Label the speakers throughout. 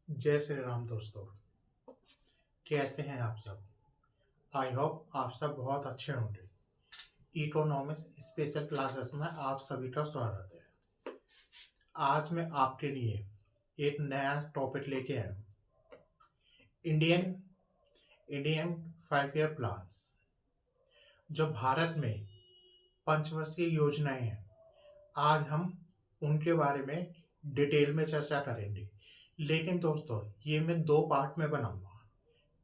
Speaker 1: जय श्री राम दोस्तों, कैसे हैं आप सब। आई होप आप सब बहुत अच्छे होंगे। इकोनॉमिक्स स्पेशल क्लासेस में आप सभी का स्वागत है। आज मैं आपके लिए एक नया टॉपिक लेके आया हूँ, इंडियन इंडियन 5 ईयर प्लान्स। जो भारत में पंचवर्षीय योजनाएं हैं, आज हम उनके बारे में डिटेल में चर्चा करेंगे। लेकिन दोस्तों, ये मैं 2 पार्ट में बनाऊंगा,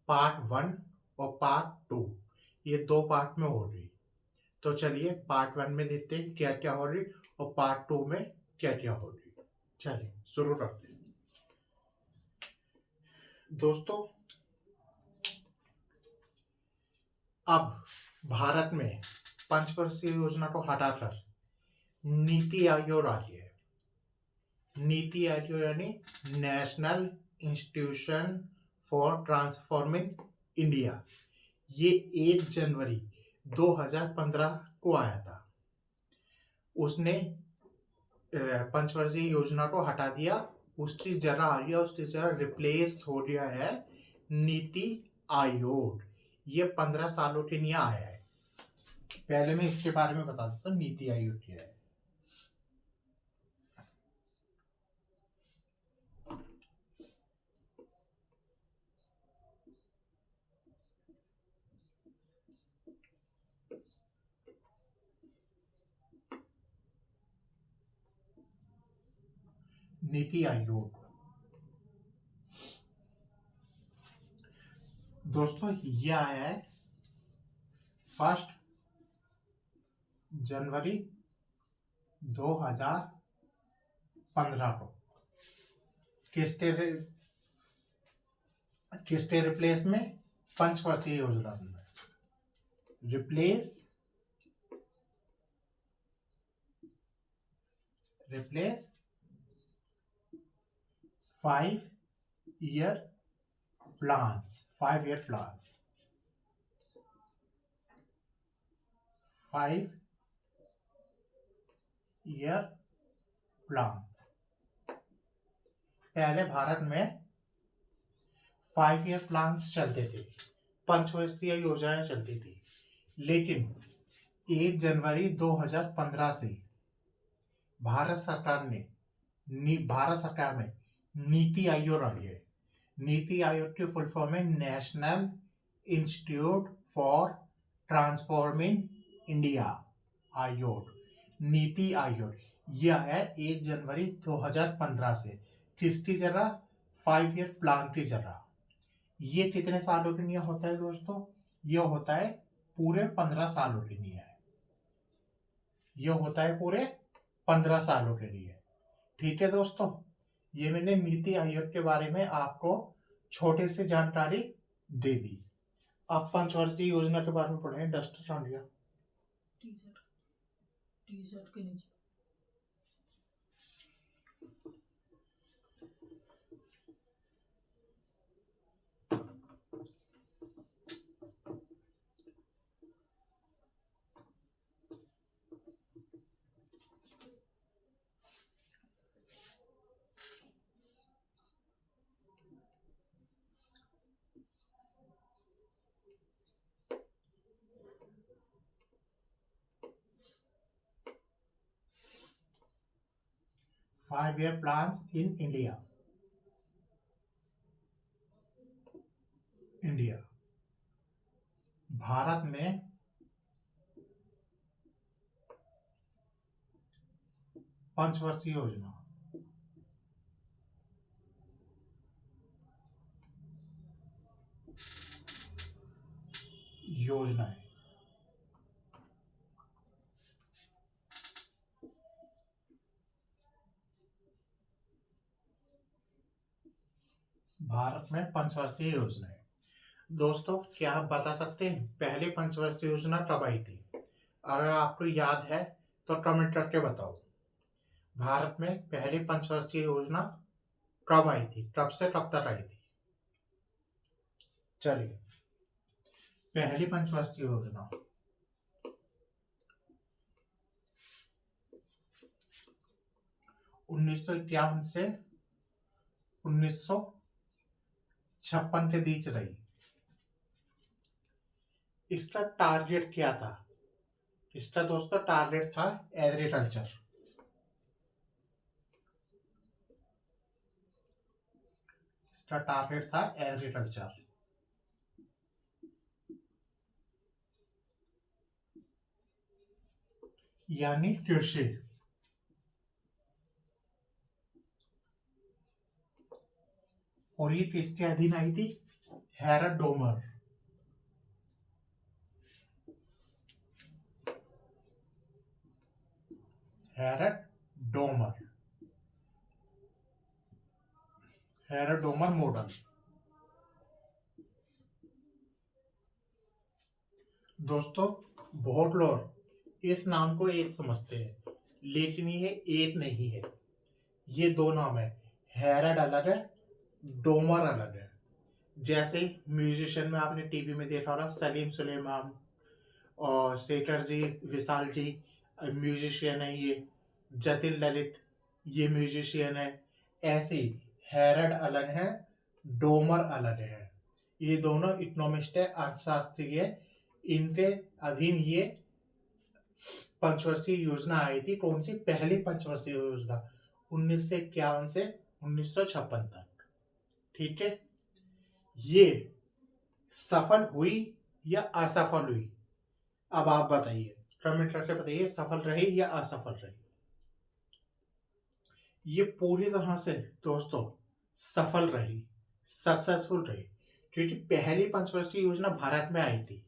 Speaker 1: पार्ट 1 और पार्ट 2। ये 2 पार्ट में हो रही। तो चलिए पार्ट 1 में देखते हैं क्या क्या हो रही और पार्ट 2 में क्या क्या हो रही। चलिए शुरू करते हैं। दोस्तों, अब भारत में पंचवर्षीय योजना को हटाकर नीति आयोग आ गया है। नीति आयोग यानी national institution for transforming India. ये 1 जनवरी 2015 को आया था। उसने पंचवर्षीय योजना को हटा दिया, उसकी जगह आ गया, उसकी जगह रिप्लेस हो गया है नीति आयोग। ये 15 सालों के लिए आया है। पहले मैं इसके बारे में बता देता हूँ, नीति आयोग क्या है। नीति आयोग दोस्तों ये आया है 1 जनवरी 2015 को। किसके रिप्लेस में? पंचवर्षीय योजना में replace 5 year plans 5 year plans 5 year plans. पहले भारत में 5 ईयर प्लान्स चलते थे, पंचवर्षीय योजनाएं चलती थी। लेकिन 1 जनवरी 2015 से भारत सरकार में नीति आयोग आ गया। नीति आयोग की फुल फॉर्म है national institute for transforming India आयोग। नीति आयोग यह है 1 जनवरी 2015 से। किसकी जगह? 5 ईयर प्लान की जगह। ये कितने सालों के लिए होता है दोस्तों? यह होता है पूरे 15 सालों के लिए है। यह होता है पूरे 15 सालों के लिए। ठीक है दोस्तों, ये मैंने नीति आयोग के बारे में आपको छोटे से जानकारी दे दी। अब पंचवर्षीय योजना के बारे में पढ़ेंगे। डस्टर आ गया
Speaker 2: टी-शर्ट के नीचे।
Speaker 1: 5 year plans in India. Bharat में पंचवर्षीय योजनाएं भारत में पंचवर्षीय योजनाएं। दोस्तों, क्या आप बता सकते हैं पहले पंचवर्षीय योजना कब आई थी? अगर आपको याद है तो कमेंट करके बताओ। भारत में पहली पंचवर्षीय योजना कब आई थी? कब से कब तक आई थी? चलिए, पहली पंचवर्षीय योजना 1951 से 1956 के बीच रही। इसका टारगेट क्या था? इसका दोस्तों टारगेट था एग्रीकल्चर। इसका टारगेट था एग्रीकल्चर, यानी कृषि। और ये किसके अधीन आई थी? Harrod Domar. Harrod Domar, Harrod Domar model. दोस्तों बहुत लोग इस नाम को एक समझते हैं, लेकिन ये एक नहीं है, ये दो नाम है। हैरड अलग है, डोमर अलग है। जैसे म्यूजिशियन में आपने टीवी में देखा होगा, सलीम सुलेमान और शेखर जी, विशाल जी म्यूजिशियन है। ये जतिन ललित, ये म्यूजिशियन है। ऐसे हैरड अलग है, डोमर अलग है। ये दोनों इकोनॉमिस्ट है, अर्थशास्त्री है। इनके अधीन ये पंचवर्षीय योजना आई थी। कौन सी? पहली पंचवर्षीय योजना 1951 से 1956 तक। ठीक है, ये सफल हुई या असफल हुई? अब आप बताइए, कमेंट करके बताइए, सफल रही या असफल रही। ये पूरी तरह से दोस्तों सफल रही, सक्सेसफुल रही। क्योंकि पहली पंचवर्षीय योजना भारत में आई थी,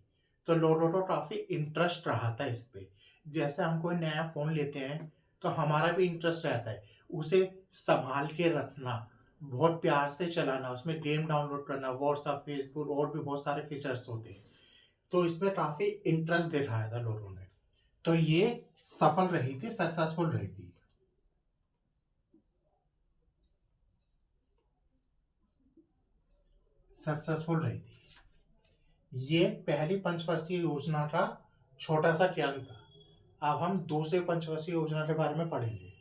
Speaker 1: तो लोगों को काफी इंटरेस्ट रहा था इस पे। जैसे हम कोई नया फोन लेते हैं तो हमारा भी इंटरेस्ट रहता है उसे संभाल के रखना, बहुत प्यार से चलाना, उसमें गेम डाउनलोड करना, व्हाट्सएप, फेसबुक और भी बहुत सारे फीचर्स होते हैं। तो इसमें काफी इंटरेस्ट दिखाया था लोगों ने। तो ये सफल रही थी, सक्सेसफुल रही थी। सक्सेसफुल रही थी। ये पहली पंचवर्षीय योजना का छोटा सा ज्ञान था। अब हम दूसरे पंचवर्षीय योजना के बारे में पढ़ेंगे।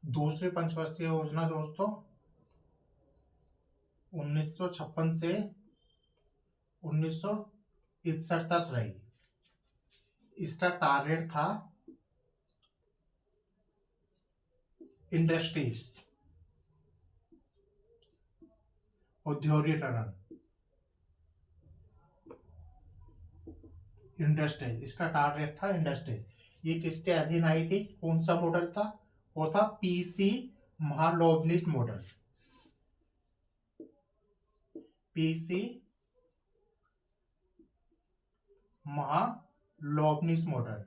Speaker 1: दूसरी पंचवर्षीय योजना दोस्तों 1956 से 1961 तक रही। इसका टारगेट था इंडस्ट्रीज, औद्योगिकरण, इंडस्ट्री। इसका टारगेट था इंडस्ट्री। ये किसके अधीन आई थी? कौन सा मॉडल था? वो था PC Mahalanobis model. PC Mahalanobis model,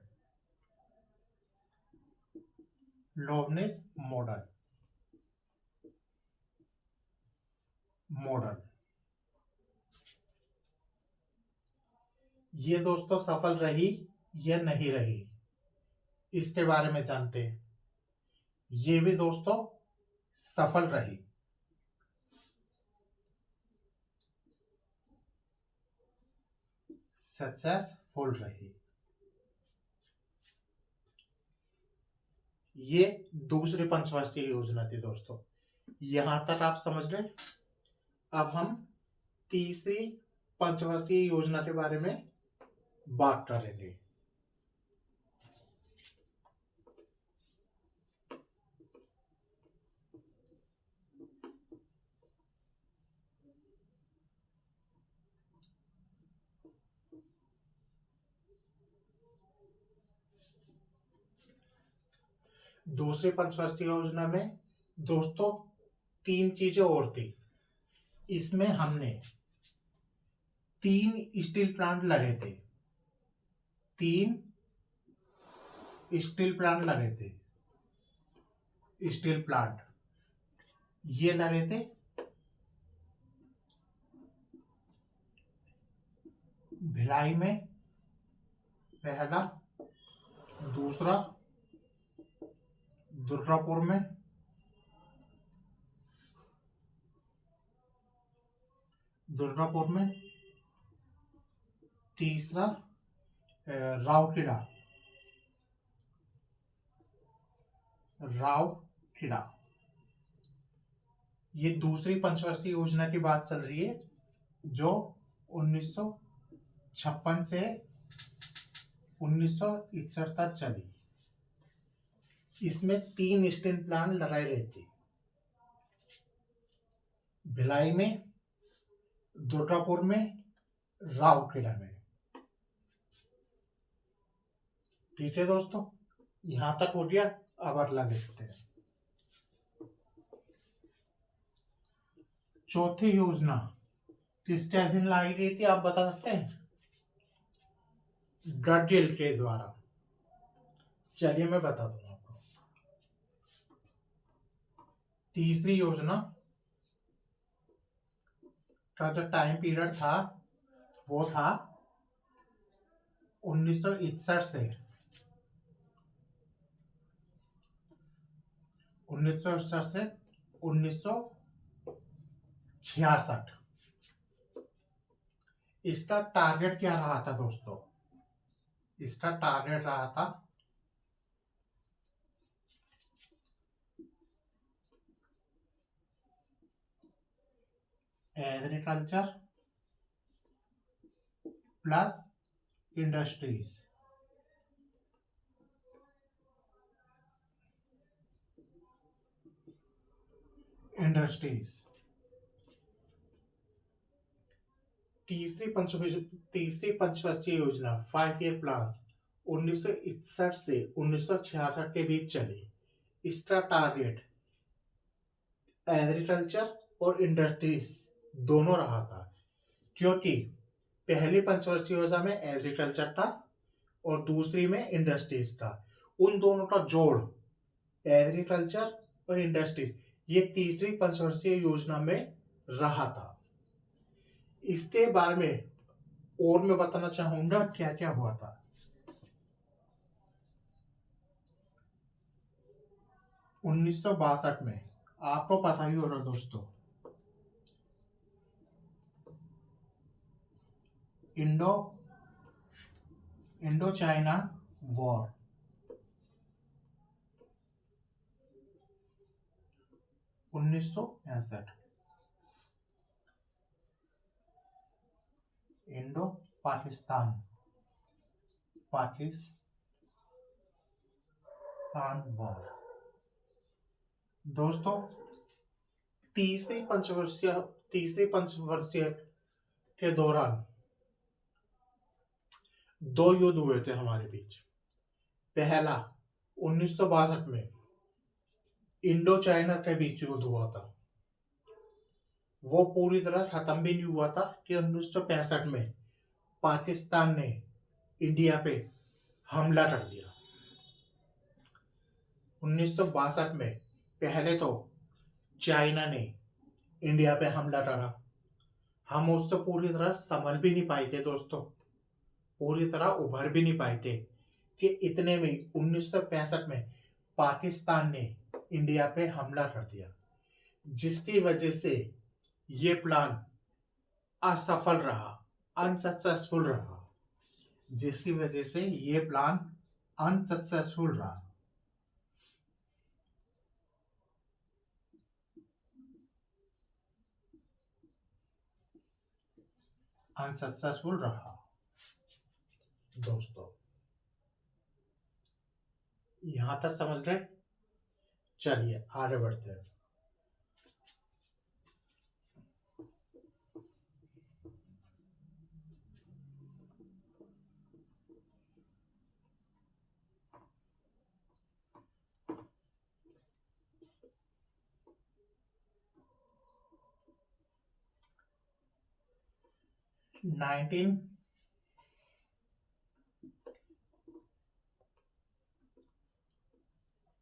Speaker 1: लोबनिस मॉडल मॉडल। ये दोस्तों सफल रही या नहीं रही, इसके बारे में जानते हैं। ये भी दोस्तों सफल रही। सक्सेसफुल रही। ये दूसरी पंचवर्षीय योजना थी दोस्तों। यहां तक आप समझ रहे। अब हम तीसरी पंचवर्षीय योजना के बारे में बात करेंगे। दूसरी पंचवर्षीय योजना में दोस्तों तीन चीजें और थी। इसमें हमने 3 स्टील प्लांट लगे थे। 3 स्टील प्लांट लगे थे। स्टील प्लांट ये लगे थे भिलाई में, पहला। दूसरा दुर्गापुर में, दुर्गापुर में, तीसरा राउरकेला, राउरकेला। ये दूसरी पंचवर्षीय योजना की बात चल रही है जो 1956 से 1961 तक चली। इसमें 3 स्टील प्लांट लगाए गए थे, भिलाई में, दुर्गापुर में, राउरकेला में। ठीक है दोस्तों, यहां तक हो गया। अब अगला देखते हैं। चौथी योजना किसके अधीन लाई गई थी, आप बता सकते हैं? गडगिल के द्वारा। चलिए मैं बता दूंगा आपको। तीसरी योजना का जो टाइम पीरियड था वो था 1961 से 1966। इसका टारगेट क्या रहा था दोस्तों? इसका टारगेट रहा था एग्रीकल्चर प्लस इंडस्ट्रीज। तीसरी पंचवर्षीय योजना 5 ईयर प्लान 1961 से 1966 के बीच चली। इसका टारगेट एग्रीकल्चर और इंडस्ट्रीज दोनों रहा था, क्योंकि पहली पंचवर्षीय योजना में एग्रीकल्चर था और दूसरी में इंडस्ट्रीज था। उन दोनों का जोड़ एग्रीकल्चर और इंडस्ट्रीज ये तीसरी पंचवर्षीय योजना में रहा था। इसके बारे में और मैं बताना चाहूंगा क्या क्या हुआ था। उन्नीस में आपको पता ही होगा दोस्तों, Indo China war. Indo Pakistan war. दोस्तों तीसरी पंचवर्षीय के दौरान 2 युद्ध हुए थे हमारे बीच। पहला 1962 में इंडो चाइना के बीच युद्ध हुआ था। वो पूरी तरह खत्म भी नहीं हुआ था कि 1965 में पाकिस्तान ने इंडिया पे हमला कर दिया। 1962 में पहले तो चाइना ने इंडिया पे हमला करा। हम उससे पूरी तरह संभल भी नहीं पाए थे दोस्तों, पूरी तरह उभर भी नहीं पाए थे कि इतने में 1965 में पाकिस्तान ने इंडिया पे हमला कर दिया, जिसकी वजह से ये प्लान असफल रहा, अनसक्सेसफुल रहा। जिसकी वजह से ये प्लान अनसक्सेसफुल रहा। दोस्तों यहां तक समझ रहे? चलिए आगे बढ़ते हैं। नाइनटीन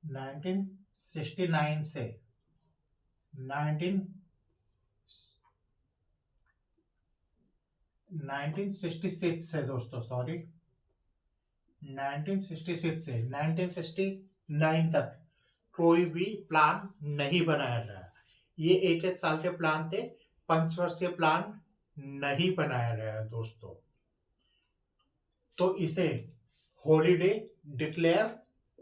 Speaker 1: 1969 से 1966 से दोस्तों 1966 से 1969 तक कोई भी प्लान नहीं बनाया गया। ये एक एक साल के प्लान थे, पंचवर्षीय प्लान नहीं बनाया गया दोस्तों। तो इसे हॉलीडे डिक्लेयर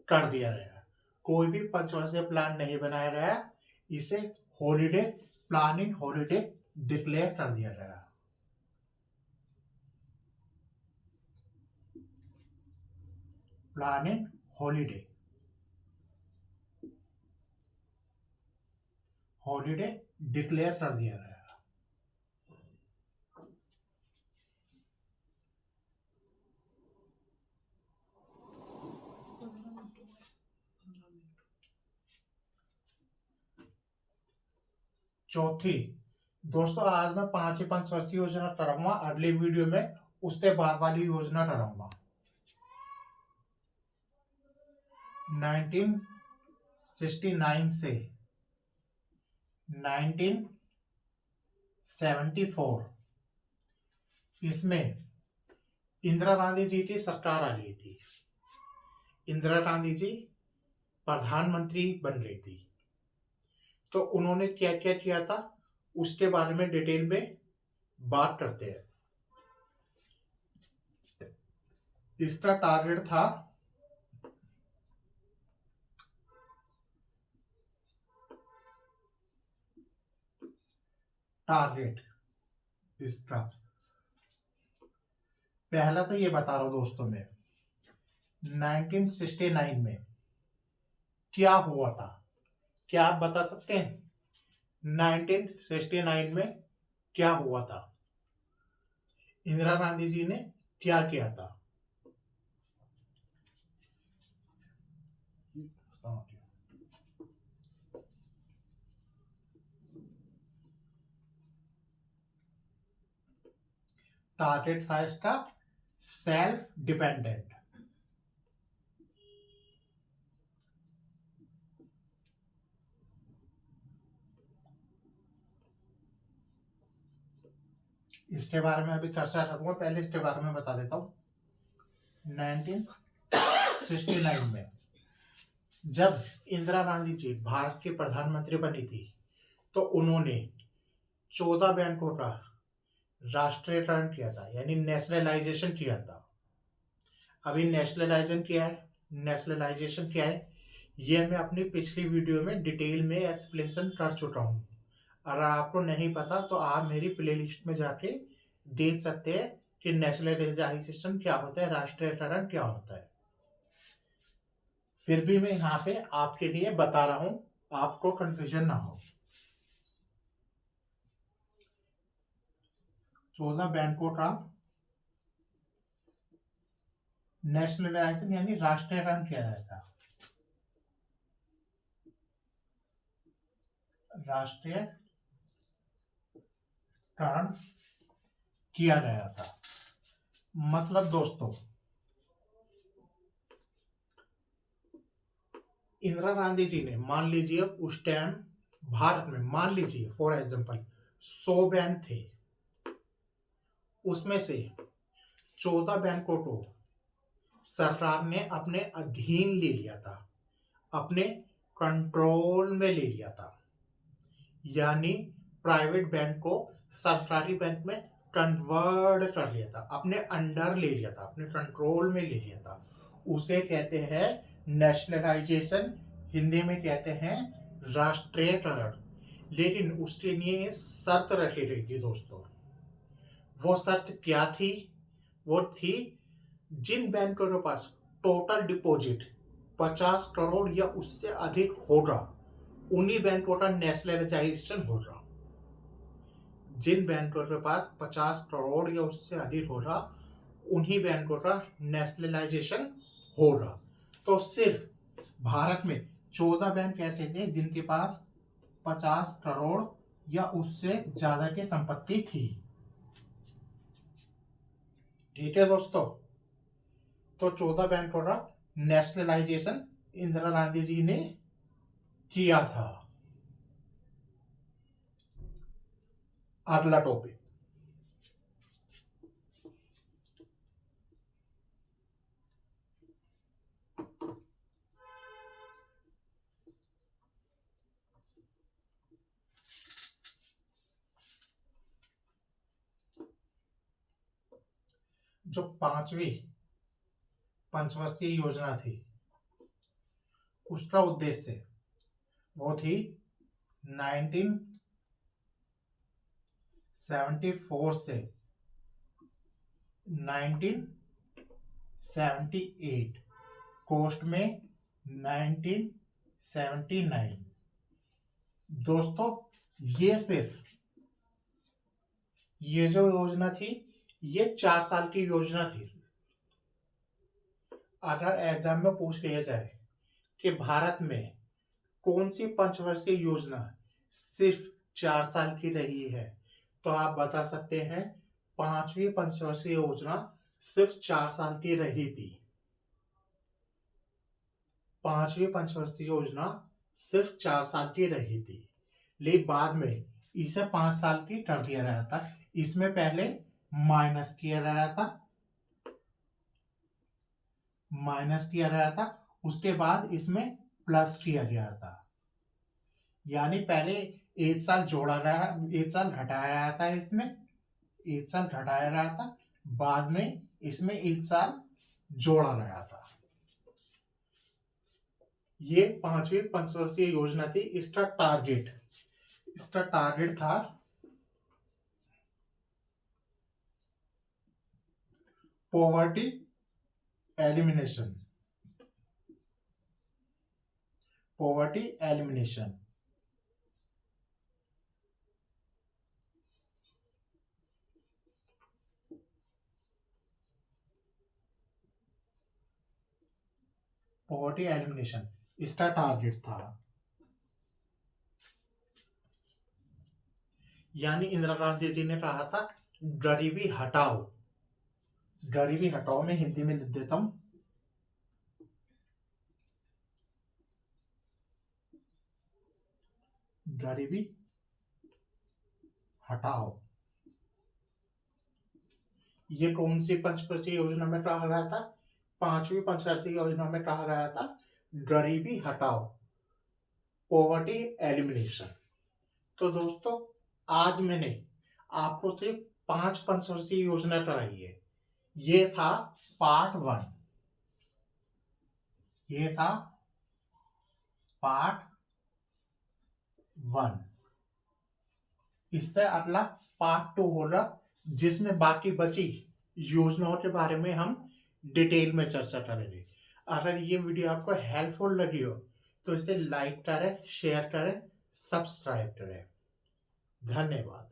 Speaker 1: कर दिया गया। कोई भी पंचवर्षीय प्लान नहीं बनाया गया, इसे हॉलीडे प्लानिंग हॉलीडे डिक्लेयर कर दिया गया। प्लानिंग हॉलीडे हॉलीडे डिक्लेयर कर दिया गया। चौथी दोस्तों, आज मैं 5 ही पंचवर्षीय योजना कराऊंगा, अगली वीडियो में उसके बाद वाली योजना कराऊंगा। 1969 से 1974 इसमें इंदिरा गांधी जी की सरकार आ गई थी। इंदिरा गांधी जी प्रधानमंत्री बन गई थी। तो उन्होंने क्या क्या किया था उसके बारे में डिटेल में बात करते हैं। इसका टारगेट था इसका पहला तो ये बता रहा हूं दोस्तों, में 1969 में क्या हुआ था, क्या आप बता सकते हैं 1969 में क्या हुआ था? इंदिरा गांधी जी ने क्या किया था? टारगेट था इसका सेल्फ डिपेंडेंट। इसके बारे में अभी चर्चा करूंगा, पहले इसके बारे में बता देता हूं। 1969 में जब इंदिरा गांधी जी भारत के प्रधानमंत्री बनी थी, तो उन्होंने 14 बैंकों का राष्ट्रीयकरण किया था, यानी नेशनलाइजेशन किया था। अभी नेशनलाइजेशन क्या है ये मैं अपनी पिछली वीडियो में डिटेल में एक्सप्लेनेशन कर चुका हूं। अगर आपको नहीं पता तो आप मेरी प्लेलिस्ट में जाके देख सकते हैं कि नेशनलाइजेशन क्या होता है, राष्ट्रीयकरण क्या होता है। फिर भी मैं यहाँ पे आपके लिए बता रहा हूं, आपको कंफ्यूजन ना हो। 14 बैंकों का नेशनलाइजेशन यानी राष्ट्रीयकरण किया जाता, राष्ट्रीयकरण किया गया था। मतलब दोस्तों, इंदिरा गांधी जी ने मान लीजिए उस टाइम भारत में मान लीजिए फॉर एग्जांपल 100 बैंक थे, उसमें से 14 बैंकों को सरकार ने अपने अधीन ले लिया था, अपने कंट्रोल में ले लिया था। यानी प्राइवेट बैंक को सरकारी बैंक में कन्वर्ट कर लिया था, अपने अंडर ले लिया था, अपने कंट्रोल में ले लिया था। उसे कहते हैं नेशनलाइजेशन, हिंदी में कहते हैं राष्ट्रीयकरण। लेकिन उसके लिए शर्त रखी गई थी दोस्तों। वो शर्त क्या थी? वो थी जिन बैंकों के पास टोटल डिपॉजिट 50 करोड़ या उससे अधिक होगा, उन्हीं बैंकों का नेशनलाइजेशन होगा। जिन बैंकों के पास 50 करोड़ या उससे अधिक होगा, उन्हीं बैंकों का नेशनलाइजेशन होगा। तो सिर्फ भारत में 14 बैंक ऐसे थे जिनके पास 50 करोड़ या उससे ज्यादा की संपत्ति थी। ठीक है दोस्तों, तो 14 बैंकों का नेशनलाइजेशन इंदिरा गांधी जी ने किया था। अगला टॉपिक, जो 5वीं पंचवर्षीय योजना थी उसका उद्देश्य वो थी 1974 से 1978, कॉस्ट में 1979। दोस्तों ये जो योजना थी ये 4 साल की योजना थी। अगर एग्जाम में पूछ लिया जाए कि भारत में कौन सी पंचवर्षीय योजना सिर्फ 4 साल की रही है, तो आप बता सकते हैं 5वीं पंचवर्षीय योजना सिर्फ 4 साल की रही थी। 5वीं पंचवर्षीय योजना सिर्फ 4 साल की रही थी, लेकिन बाद में इसे 5 साल की कर दिया गया था। इसमें पहले माइनस किया गया था, उसके बाद इसमें प्लस किया गया था। यानी पहले 1 साल जोड़ा रहा, 1 साल घटाया गया था, इसमें 1 साल घटाया गया था, बाद में इसमें 1 साल जोड़ा गया था। ये 5वीं पंचवर्षीय योजना थी। इसका टारगेट था पॉवर्टी एलिमिनेशन। इसका टारगेट था। यानी इंदिरा गांधी जी ने कहा था गरीबी हटाओ मैं हिंदी में लिख देता हूं। गरीबी हटाओ। ये कौन सी पंचवर्षीय योजना में कहा गया था? 5वीं पंचवर्षीय योजना में कहा गया था गरीबी हटाओ, पॉवर्टी एलिमिनेशन। तो दोस्तों आज मैंने आपको सिर्फ 5 पंचवर्षीय योजना कराई है। ये था पार्ट 1। इससे अगला पार्ट 2 होगा जिसमें बाकी बची योजनाओं के बारे में हम डिटेल में चर्चा करेंगे। अगर ये वीडियो आपको हेल्पफुल लगी हो तो इसे लाइक करें, शेयर करें, सब्सक्राइब करें। धन्यवाद।